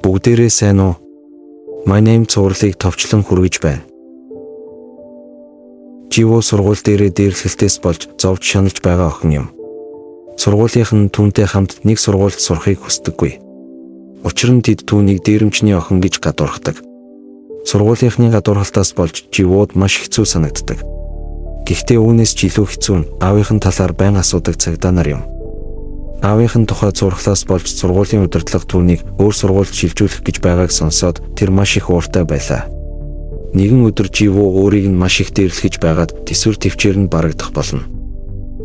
Бүгдээрээ сайн уу? My name цувралыг товчлон хүргэж байна. Живо сургууль дээрээ дээрлэлтээс болж зовж шаналж байгаа охин юм. Сургуулийнх нь түүнтэй хамт нэг сургуульд сурахыг хүсдэггүй. Учир нь тэд түүнийг дээрэмчний охин гэж гадуурхдаг. Сургуулийнхны гадуурхалтаас болж Живод маш хэцүү санагддаг. Гэхдээ үүнээс ч илүү хэцүү нь аавынхын талаар байн асуудаг цагдаа нар юм. Аавынхын тухай зурглаас болж сургуулийн удирдлага түүнийг өөр сургуульд шилжүүлэх гэж байгааг сонсоод тэр маш их ууртай байлаа. Нэгэн өдөр Живо өөрийг нь маш их дээрлэхэж байгаад тэсвэр төвчээр нь барагдах болно.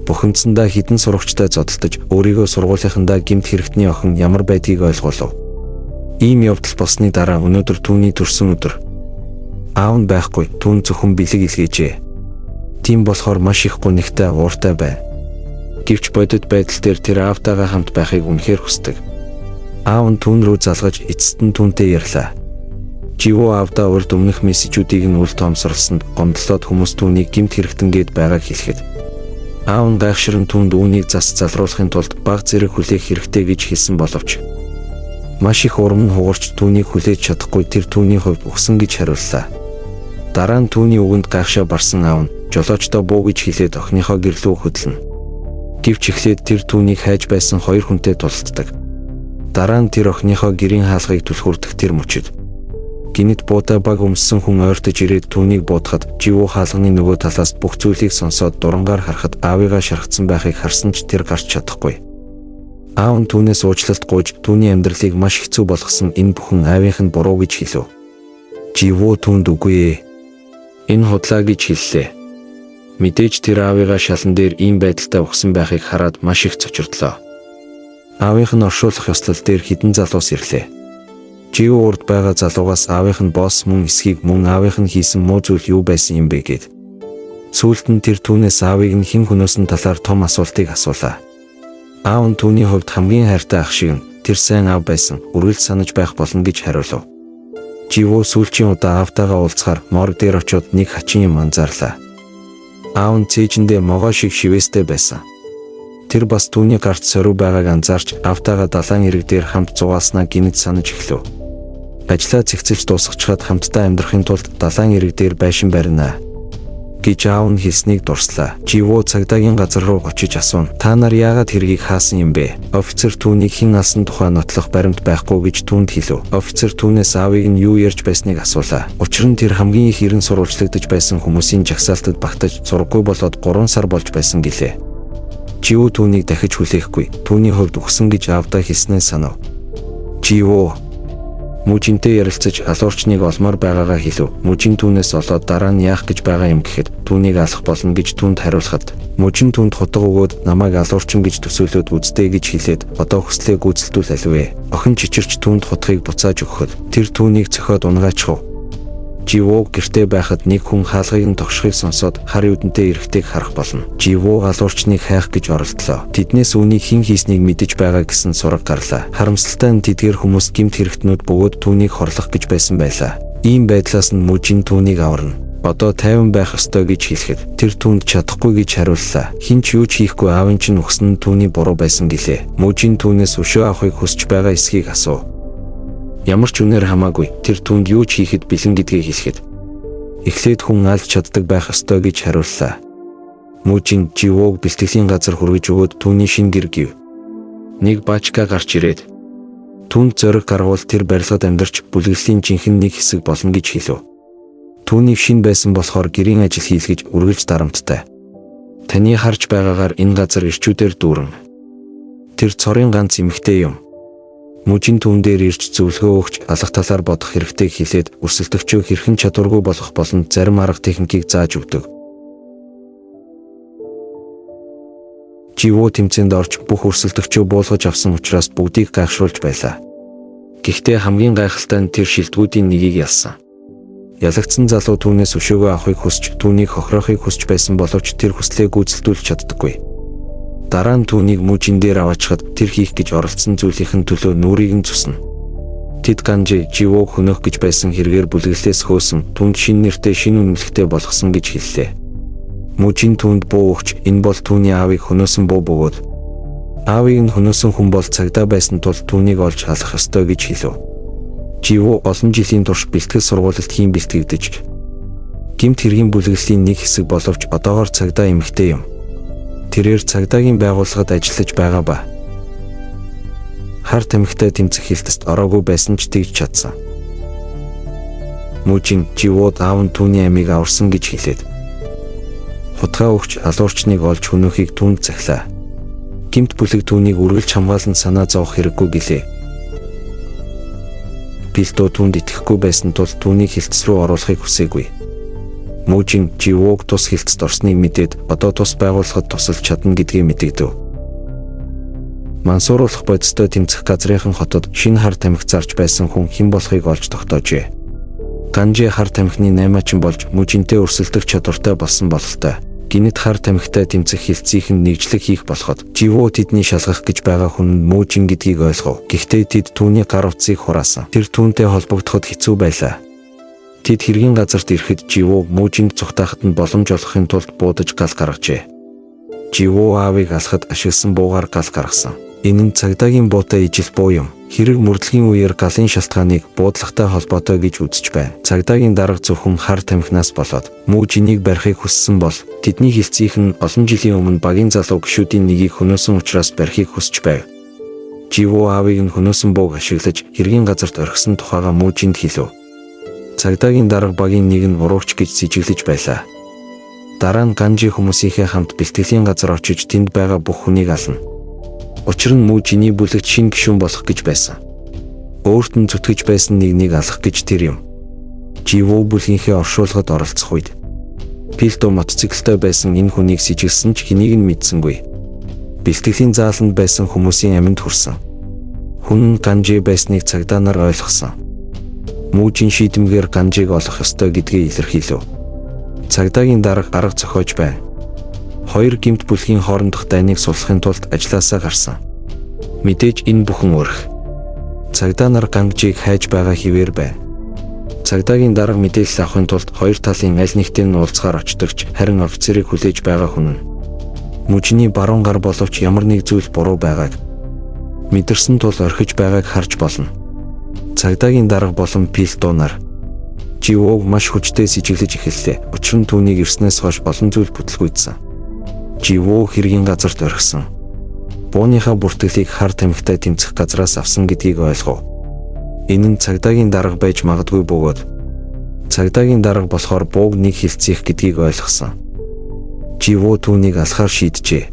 Бухимдсандаа хідэн сурагчтай зодтолдож өөрийгөө сургуулийнхандаа гэмт хэрэгтний охин ямар байдгийг ойлгуулав. Ийм явдал болсны дараа өнөөдөр түүний төрсөн өдөр. Аав нь байхгүй, түүн зөвхөн бэлэг илгээжээ. Тийм болохоор маш их гунигтай ууртай байна. Гэвч бодит байдал дээр тэр аавтайгаа хамт байхыг үнэхээр хүсдэг. Аав нь түүн рүү залгаж эцэст нь түүнтэй ярьлаа. Живо аавдаа урд өмнөх мессежүүдийг нь үл тоомсорлсонд гомдлоод хүмүүс түүнийг гэмт хэрэгтэнгээд байгааг хэлэхэд аав нь гайхширн түүнд үүнийг зас залруулахын тулд бага зэрэг хүлээх хэрэгтэй гэж хэлсэн боловч маш их урам нь хугарч түүнийг хүлээж чадахгүй тэр түүний хувьд өгсөн гэж хариуллаа. Дараа нь түүний үгэнд гайхшаа барсан аав нь жолоочдоо буу гэж хэлээд охиныхоо гэрлүү хөдлөнө. Гэвч эхлээд тэр түүнийг хайж байсан хоёр хүнтэй тулалддаг. Дараа нь тэр охиныхоо гэрийн хаалгыг түлхүүрдэх тэр мөчөд гинэт буудай баг өмссөн хүн ойртож ирээд түүнийг буудахад Живо хаалганы нөгөө талаас бүх зүйлийг сонсоод дурангаар харахад аавыгаа шархацсан байхыг харсан ч тэр гарч чадахгүй. Аав нь түүнээс уучлалт гуйж түүний амьдралыг маш хэцүү болгосон энэ бүхэн аавынх нь буруу гэж хэлв. Живо түүнд үгүй ээ. Энэ худлаа гэж хэллээ. Мэдээж тэр аавыгаа шалан дээр ийм байдалтай ухсан байхыг хараад маш их цочирдлоо. Аавынх нь оршуулах ёслол дээр хідэн залуус ирлээ. Живо урд байгаа залуугаас аавынх нь босс мөн эсхийг мөн аавынх нь хийсэн муу зүйл юу байсан юм бэ гэд. Сүүлд нь тэр түүнээс аавыг нь хэн хөнөөсөн талаар том асуултыг асуулаа. Аав нь түүний хувьд хамгийн хайртай ах шиг нь тэр сайн аав байсан, үргэлж санаж байх болно гэж хариулав. Живо сүүлчийн удаа аавтайгаа уулзахаар морг дээр очиод нэг хачин юм анзаарлаа. Аав нь цээжиндээ могоо шиг шивээстэй байсан. Тэр бас түүний гарт сорив байгааг анзаарч аавтайгаа далайн ирэг дээр хамт зугаалснаа гинэд санаж эхлэв. Ажлаа цэгцэлж дуусгачаад хамтдаа амьдрахын тулд далайн ирэг дээр байшин барина гэж аав нь хэлснийг дурслаа. Живо цагдаагийн газар руу очиж асууна. Та нар яагаад хэргийг хаасан юм бэ? Офицер түүнийг хэн алсан тухай нотлох баримт байхгүй гэж түүнд хэлв. Офицер түүнээс аавыг нь юу ярьж байсныг асуулаа. Учир нь тэр хамгийн их эрен сурвалжлагдаж байсан хүмүүсийн жагсаалтад багтаж сургаггүй болоод 3 сар болж байсан гэлээ. Живо түүнийг дахиж хүлээхгүй. Түүний хувьд өгсөн гэж аавдаа хэлснээ санав. Живо мужинтэй ярилцаж алуурчныг олмоор байгаагаа хэлв. Мужин түүнээс олоод дараа нь яах гэж байгаа юм гэхэд түүнийг алах болно гэж түүнд хариулахад мужин түүнд хутга өгөөд намайг алуурчин гэж төсөөлөд үзтээ гэж хэлээд одоо хүслээ гүйцэлдүүл аливэ. Охин чичирч түүнд хутгийг буцааж өгөхөд тэр түүнийг цохиод унгаачихв. Живо гэртээ байхад нэг хүн хаалгыг нь тогшхыг сонсоод хар юудэнтэй эрэхтэйг харах болно. Живо алуурчныг хайх гэж оролдлоо. Тэднээс үүнийг хэн хийснийг мэдэж байгаа гэсэн сураг гарлаа. Харамсалтай нь тэдгээр хүмүүс гэмт хэрэгтнүүд бөгөөд түүнийг хорлох гэж байсан байлаа. Ийм байдлаас нь мужин түүнийг аварна. Одоо тайван байх ёстой гэж хэлэхэд тэр түүнд чадахгүй гэж хариуллаа. Хэн ч юу ч хийхгүй аавын чинь өгсөн нь түүний буруу байсан гэлээ. Мужин түүнээс өшөө авахыг хүсэж байгаа эсхийг асуув. Ямар ч үнээр хамаагүй тэр түүнд юу ч хийхэд бэлэн гэдгийг хэлэхэд эхлээд хүн алж чаддаг байх ёстой гэж хариуллаа. Мужин Живог бэлтгэлийн газар хүргэж өгөөд түүний шин гэр гив. Нэг бачка гарч ирээд түүнд зориг гаргуул тэр барилгад амьдарч бүлэглэлийн жинхэнэ нэг хэсэг болно гэж хэлв. Түүний шин байсан болохоор гэрийн ажил хийлгэж үргэлж дарамттай. Таны харж байгаагаар энэ газар ирчүүдээр дүүрэн. Тэр цорын ганц эмэгтэй юм. Мужин түүн дээр ирж зөвлөгөө өгч алах талаар бодох хэрэгтэй хэлээд өрсөлдөгчөө хэрхэн чадваргүй болох болон зарим арга техникийг зааж өгдөг. Живо тэмцээнд орж бүх өрсөлдөгчөө буулгаж авсан учраас бүгдийг гайхшруулж байлаа. Гэхдээ хамгийн гайхалтай нь тэр шилдэгүүдийн нэгийг ялсан. Ялагдсан залуу түүнээс өшөөгөө авахыг хүсч түүнийг хохироохыг хүсч байсан боловч тэр хүслээ гүйцэлдүүлж чаддаггүй. Дараа нь түүнийг мужин дээр аваачхад тэр хийх гэж оролцсон зүйлийнхэн төлөө нүрийг нь цусна. Тэд Ганжи Живог хөнөөх гэж байсан хэрэгээр бүлэглээс хөөсөн түнд шин нэртэй шин үнэмлэхтэй болгосон гэж хэллээ. Мужин түнд буу өгч энэ бол түүний аавыг хөнөөсөн буу бөгөөд аавыг нь хөнөөсөн хүн бол цагдаа байсан тул түүнийг олж халах ёстой гэж хэлв. Живо олон жилийн турш бэлтгэл сургуульд хийн бэлтгэгдэж гэмт хэргийн бүлэглэлийн нэг хэсэг боловч одоогоор цагдаа эмэгтэй юм. Тэрээр цагдаагийн байгууллагад ажиллаж байгаа ба хар тамхитай тэмцэх хилтэст ороогүй байсан ч тэгж чадсан. Мужийн Живод аав нь түүний амийг аварсан гэж хэлээд хутгаа өгч алуурчныг олж хөнөөхийг түүнд захилаа. Гэмт бүлэг түүнийг үргэлж хамгаалан санаа зовох хэрэггүй гэлээ. Пилто түүнд итгэхгүй байсан тул түүнийг хилцс рүү оруулахыг хүсээгүй. Мужийн Живог тус хилцэд орсныг мэдээд одоо тус байгууллагад тусалж чадна гэдгийг мэдэгдэв. Мансууруулах бодистой тэмцэх газрынхан хотод шинэ хар тамхи зарж байсан хүн хэн болохыг олж тогтоожээ. Ганжи хар тамхины наймаачин болж мужинтэй өрсөлдөх чадвартай болсон бололтой. Гинэт хар тамхитай тэмцэх хилцийг нь нэгжлэг хийх болоход Живо тэдний шалгах гэж байгаа хүн нь мужин гэдгийг ойлгов. Гэхдээ тэд түүний гар утсыг хураасан. Тэр түүнтэй холбогдоход хэцүү байлаа. Тэд хэргийн газарт ирэхэд Живо мужинд цухтаахад нь боломж олохын тулд буудаж гал гаргажээ. Живо аавыг алахад ашигласан буугаар гал гаргасан. Энэ нь цагдаагийн буутай ижил буу юм. Хэрэг мөрдлөгийн үеэр галын шалтгааныг буудлагатай холбоотой гэж үзэж байна. Цагдаагийн дарга зөвхөн хар тамхинаас болоод мужинийг барихыг хүссэн бол тэдний хилцийнх нь олон жилийн өмнө багийн залуу гишүүдийн нэгийг хөнөөсөн учраас барихыг хүсэж байв. Живо аавыг нь хөнөөсөн бууг ашиглаж хэргийн газарт орхисон тухайга мужинд хэлв. Цагдаагийн дарга багийн нэг нь уруугч гэж сэжиглэж байлаа. Дараа нь Ганжи хүмүүсийнхээ хамт бэлтгэлийн газар очиж тэнд байгаа бүх хүнийг ална. Учир нь мужиний бүлэгт шинэ гишүүн болох гэж байсан. Өөрт нь зүтгэж байсан нэг алах гэж тэр юм. Живо бүлгийнхээ оршуулгад оролцох үед Пилто мотоциклтай байсан энэ хүнийг сэжиглсэн ч хэнийг нь мэдсэнгүй. Бэлтгэлийн зааланд байсан хүмүүсийн аминд хүрсэн. Хүн нь Ганжи байсныг цагдаа нар ойлгосон. Мужийн шийдэмгээр Ганжиг олох ёстой гэдгийг илэрхийлв. Цагдаагийн дарга арга зохиож байна. Хоёр гэмт бүлгийн хоорондох дайныг суллахын тулд ажилласаа гарсан. Мэдээж энэ бүхэн өрх. Цагдаа нар Ганжиг хайж байгаа хിവэр байна. Цагдаагийн дарга мэдээлэл авахын тулд хоёр талын аль нэгтэй нь уулзгаар очдогч харин офицерыг хүлээж байгаа хүн нь мужиний баруун гар боловч ямар нэг зүйл буруу байгааг мэдэрсэн тул орхиж байгааг харж болно. Цагдаагийн дарга болон Пилто нар Живог маш хүчтэй сэжиглэж эхэллээ. Учир нь түүнийг ирснээс хойш олон зүйл бүтлгүйдсэн. Живо хэргийн газарт орхисон. Бууныхаа бүртгэлийг хар тамхитай тэмцэх газраас авсан гэдгийг ойлгов. Энэ нь цагдаагийн дарга байж магадгүй бөгөөд цагдаагийн дарга болохоор бууг нэг хилцэх гэдгийг ойлгосон. Живо түүнийг алахаар шийджээ.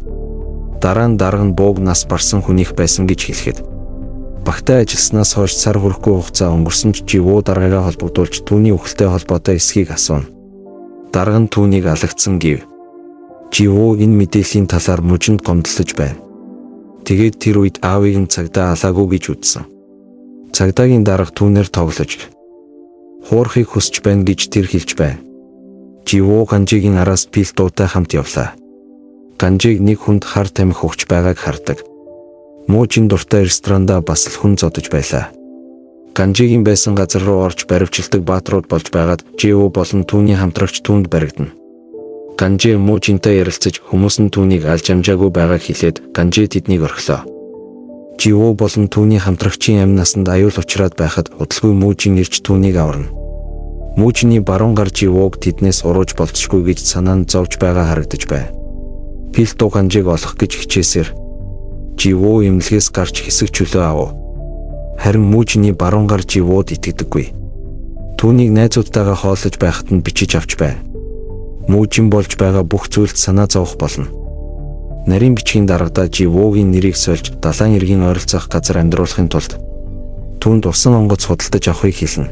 Дараа нь дарга нь бууг нас барсан хүнийх байсан гэж хэлэхэд багтай ажилласнаас хойш сар хүрэхгүй хугацаа өнгөрсөн ч Живо даргаагаа холбогдуулж түүний үхэлтэй холбоотой эсхийг асууна. Дарга нь түүнийг алагдсан гэв. Живо энэ мэдээллийн талаар мужинд гомдлож байна. Тэгээд тэр үед аавыг нь цагдаа алаагүй гэж үзсэн. Цагдаагийн дарга түүнээр тоглож хуурахыг хүсэж байна гэж тэр хэлж байна. Живо Ганжигийн араас Пилтотай хамт явлаа. Ганжиг нэг хүнд хар тамхи өгч байгааг хардаг. Мужийн дуртай ресторанда бас л хүн зодож байлаа. Ганжигийн байсан газар руу орж баривчилдаг бааtruуд болж байгаад Живо болон түүний хамтрагч түүнд баригдана. Ганжи мужинтай ярилцаж хүмүүс нь түүнийг алж амжаагүй байгааг хэлээд Ганжи тэднийг орхилоо. Живо болон түүний хамтрагчийн амь насанд аюул учраад байхад удалгүй мужин ирж түүнийг аварна. Мужины баруун гар Живог тэднээс урууж болцшгүй гэж санаа нь зовж байгаа харагдаж байна. Пилто Ганжиг олох гэж хичээсээр Живо эмнэлгээс гарч хэсэг чөлөө авав. Харин мужины баруун гар Живод итгэдэггүй. Түүнийг найзуудтайгаа хооллож байхад нь бичиж авч байна. Мужин болж байгаа бүх зүйлд санаа зовох болно. Нарийн бичгийн дарагдаа Живогийн нэрийг сольж далайн иргэн ойролцоох газар амьдруулахын тулд түүнд усан онгоц худалдаж авахыг хэлнэ.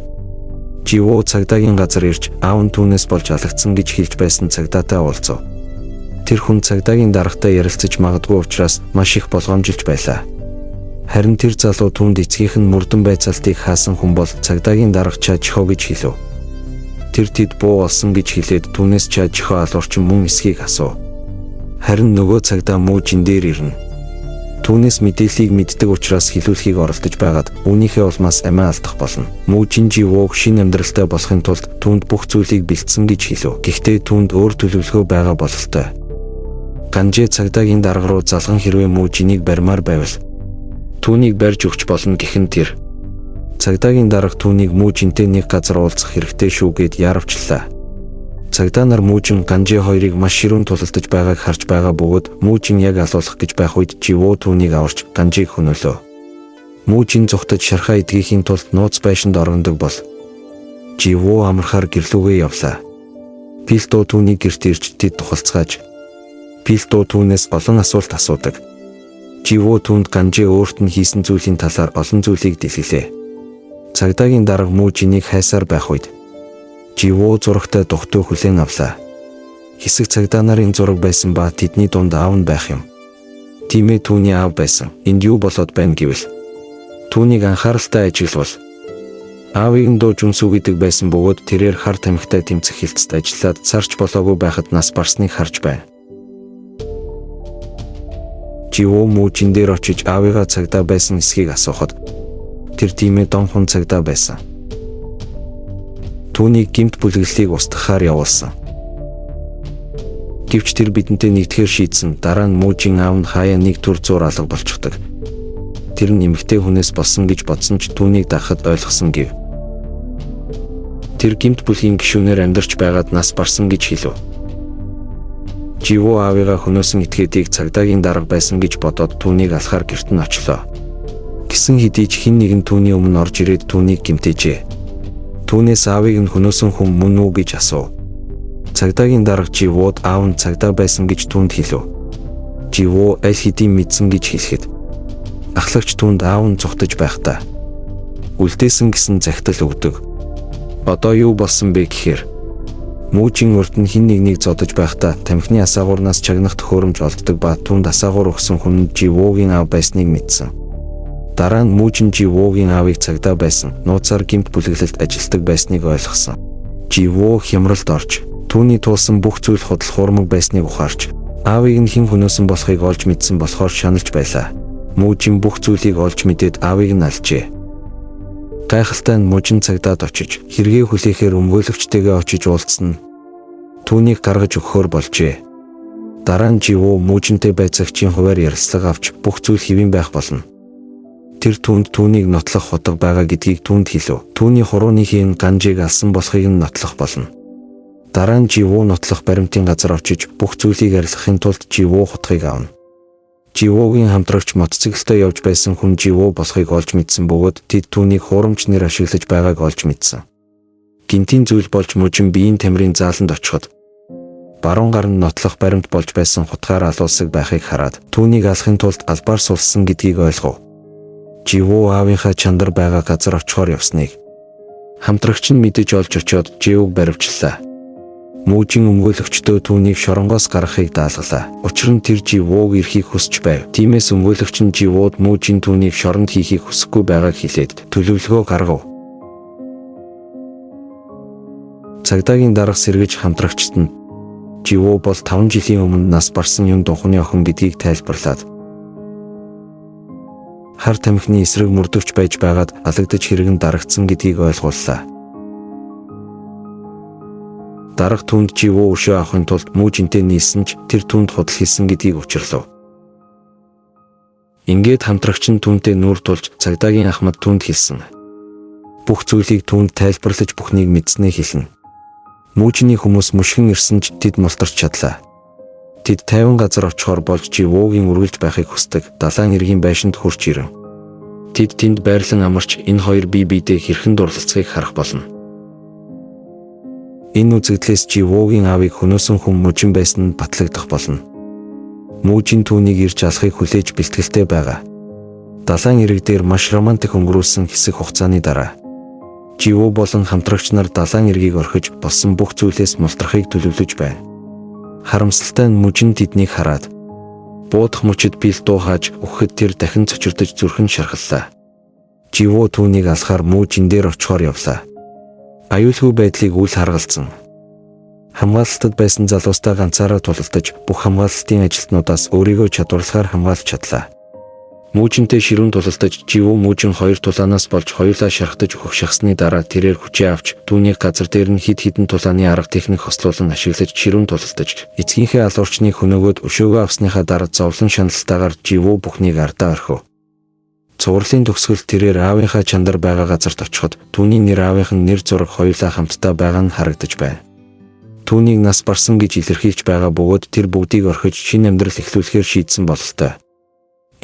Живо цагдаагийн газар ирж аав нь түүнээс болж алагдсан гэж хэлж байсан цагдаатай уулзав. Тэр хүн цагдаагийн даргатай ярилцаж магадгүй учраас маш их болгоомжилж байлаа. Харин тэр залуу түүнд эцгийнх нь мөрдөн байцаалтыг хаасан хүн бол цагдаагийн дарга Чажихо гэж хэлв. Тэр тэд буу олсон гэж хэлээд түүнээс Чажихо алуурчин мөн эсхийг асуув. Харин нөгөө цагдаа мужин дээр ирнэ. Түүнээс мэдээллийг мэддэг учраас хэлүүлэхийг оролдож байгаад үүнийхээ улмаас амиа алдах болно. Мужин Живог шинэ амьдралтай болохын тулд түүнд бүх зүйлийг бэлдсэн гэж хэлв. Гэхдээ түүнд өөр төлөвлөгөө байгаа бололтой. Ганжи цагдаагийн дарга руу залган хэрвээ мужинийг барьмаар байвал түүнийг барьж өгч болно гэх нь тэр. Цагдаагийн дарга түүнийг Мужинтэй нэг газар уулзах хэрэгтэй шүү гэд яарвчлаа. Цагдаа нар Мужин Ганжи хоёрыг маш ширүүн тулалдаж байгааг харж байгаа бөгөөд Мужин яг алуулах гэж байх үед Живо түүнийг аварч Ганжиг хөнөөлөө. Мужин зүхтэж шархаа идгээхийн тулд нууц байшинд орогддог бол Живо амархаар гэрлүүгээ явлаа. Пилто түүний гэрт ирж тэд тухалцгааж Пилто түүнээс олон асуулт асуудаг. Живо түүнд Ганжи өөрт нь хийсэн зүйлийн талаар олон зүйлийг дэлгэлээ. Цагдаагийн дарга Мужиныг хайсаар байх үед Живо зурагтай дугтуй хүлээн авлаа. Хэсэг цагдаа нарын зураг байсан ба тэдний дунд аав нь байх юм. Тиймээ түүний аав байсан. Энд юу болоод байна гэвэл түүнийг анхааралтай ажиглавал аавыг нь дууж үнсүү гэдэг байсан бөгөөд тэрээр хар тамхитай тэмцэх хилцэд ажиллаад царч болоогүй байхад нас барсныг харж байна. Живо Мужин дээр очиж аавыгаа цагдаа байсан эсхийг асуухад тэр тиймээ дон хүн цагдаа байсан. Түүнийг гэмт бүлэглэлийг устгахаар явуулсан. Гэвч тэр бидэнтэй нэгдэхээр шийдсэн. Дараа нь Мужин аав нь хаяа нэг төр зур алга болчихдог. Тэр нь эмэгтэй хүнээс болсон гэж бодсон ч түүнийг дахад ойлгосон гэв. Тэр гэмт бүлгийн гишүүнээр амьдарч байгаад нас барсан гэж хэлв. Живо аавыгаа хөнөөсөн этгээдийг цагдаагийн дарга байсан гэж бодоод түүнийг алхаар гэрт нь очлоо. Гисэн хэдий ч хэн нэгэн түүний өмнө орж ирээд түүнийг гэмтээжээ. Түүнээс аавыг нь хөнөөсөн хүн мөн үү гэж асуув. Цагдаагийн дарга Живод аав нь цагдаа байсан гэж түүнд хэлв. Живо аль хэдийн мэдсэн гэж хэлэхэд ахлагч түүнд аав нь зүхтэж байхдаа үлдээсэн гэсэн захидал өгдөг. Одоо юу болсон бэ гэхээр Мужин урд нь хэн нэгнийг зодож байхдаа тамхины асаагуурнаас чагнах төхөөрөмж олддог ба түүнд асаагуур өгсөн хүн нь Живогийн аав байсныг мэдсэн. Дараа нь Мужин Живогийн аавыг цагдаа байсан нууцаар гэмт бүлэглэлд ажилладаг байсныг ойлгосон. Живо хямралд орж түүний туулсан бүх зүйл худал хуурмаг байсныг ухаарч аавыг нь хэн хөнөөсөн болохыг олж мэдсэн болохоор шаналж байлаа. Мужин бүх зүйлийг олж мэдээд аавыг нь алжээ. Гайхалтай нь Мужин цагдаад очиж хэрэгээ хүлээхээр өмгөөлөгчтэйгээ очиж уулзсан. Түүнийг гаргаж өгөхөөр болжээ. Дараа нь Живо Мужинтэй байцаагчийн хуваар ярилцлага авч бүх зүйл хэвэн байх болно. Тэр түүнд түүнийг нотлох худаг байгаа гэдгийг түүнд хэлв. Түүний хурууныхийн Ганжиг алсан болохыг нь нотлох болно. Дараа нь Живо нотлох баримтын газар очиж бүх зүйлийг арилгахын тулд Живо хутгийг авна. Живогийн хамтрагч мотоциклтай явж байсан хүн Живо болохыг олж мэдсэн бөгөөд тэд түүнийг хуурамч нэр ашиглаж байгааг олж мэдсэн. Гинтийн зүйл болж Мужин биеийн тамирын зааланд очиход баруун гар нь нотлох баримт болж байсан хутгаар алуулсаг байхыг хараад түүнийг алахын тулд албаар сулсан гэдгийг ойлгов. Живо аавынхаа чандар байгаа газар очихоор явсныг хамтрагч нь мэдэж олж очиод Живог баривчлаа. Мужин өмгөөлөгчдөө түүнийг шоронгоос гаргахыг даалгалаа. Учир нь тэр Живог ирэхийг хүсч байв. Тиймээс өмгөөлөгч нь Живод Мужин түүнийг шоронд хийхийг хүсэхгүй байгааг хэлээд төлөвлөгөө гаргав. Цагдаагийн дарга сэргэж хамтрагчд нь Живо бол 5 жилийн өмнө нас барсан юм духны охин гэдгийг тайлбарлаад хар тамхины эсрэг мөрдөвч байж байгаад алагдаж хэрэгэн дарагдсан гэдгийг ойлгууллаа. Дарга түнд Живо өшөө авахын тулд Мужинтэй нийлсэн ч тэр түнд худал хийсэн гэдгийг учирлав. Ингээд хамтрагч нь түүнтэй нүүр тулж цагдаагийн ахмад түнд хэлсэн. Бүх зүйлийг түүнд тайлбарлаж бүхнийг мэдснээ хэлнэ. Мужины хүмүүс мушгин ирсэн ч тэд мултарч чадлаа. Тэд 50 газар очихоор болж Живогийн үргэлж байхыг хүсдэг. Далайн иргэн байшинд хурж ирэн. Тэд тэнд байрлан амарч энэ хоёр бие биедээ хэрхэн дурлалцахыг харах болно. Энэ үзэгдлээс Живогийн аавыг хөнөөсөн хүн Мужин байсан нь батлагдах болно. Мужин түүнийг ирж алахыг хүлээж бэлтгэлтэй байгаа. Далайн ирэг дээр маш романтик өнгөрүүлсэн хэсэг хугацааны дараа Живо болон хамтрагч нар далайн иргийг орхиж болсон бүх зүйлээс мултрахыг төлөвлөж байна. Харамсалтай нь Мужин тэднийг хараад буудах мөчөд Пилто хааж өгөхөд тэр дахин цочирдож зүрхэн шархаллаа. Живо түүнийг алхаар Мужин дээр очихоор явлаа. Аюулгүй байдлыг үл харгалзсан. Хамгаалалтад байсан залуустай ганцаараа тулалдаж бүх хамгаалалтын ажилтнуудаас өөрийгөө чадварлахаар хамгаалж чадлаа. Мужинтэй ширүүн тулалдаж Живо Мужин хоёр тулаанаас болж хоёулаа шархтаж өгөх шахсны дараа тэрээр хүчээ авч түүнийг газар дээр нь хид хідэн тулааны арга техник хослуулан ашиглаж ширүүн тулалдаж эцгийнхээ алуурчныг хөнөөгөөд өшөөгөө авсныхаа дараа зовлон шаналтайгаар Живо бүхнийг ардаа орхив. Цувралын төгсгөл тэрээр аавынхаа чандар байгаа газарт очиход түүний нэр аавынхан нэр зураг хоёулаа хамтдаа байгаа нь харагдаж байна. Түүнийг нас барсан гэж илэрхийлж байгаа бөгөөд тэр бүгдийг орхиж шинэ амьдрал эхлүүлэхээр шийдсэн бололтой.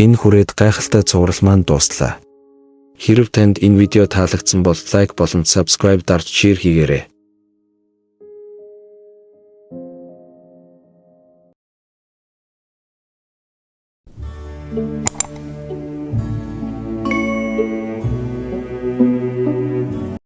Энэ хүрээд гайхалтай цуврал маань дууслаа. Хэрэв танд энэ видео таалагдсан бол лайк болон subscribe дарж share хийгээрэй.